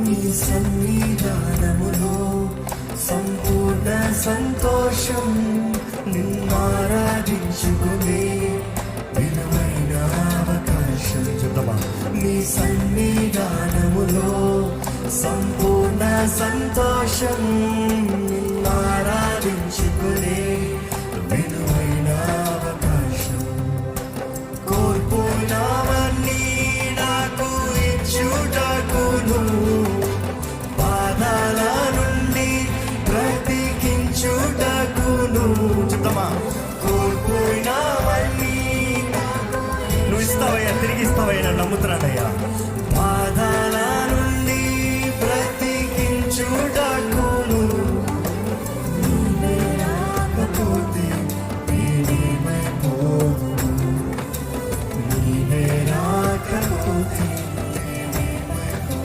నీ సన్నిధానములో సంపూర్ణ సంతోషం, నిన్నారాధించుకునే విలువైన అవకాశం. చెప్తామా? నీ సన్నిధానములో సంపూర్ణ సంతోషం, నిన్నారాధించుకునే విలువైన అవకాశం. కోల్పోయిన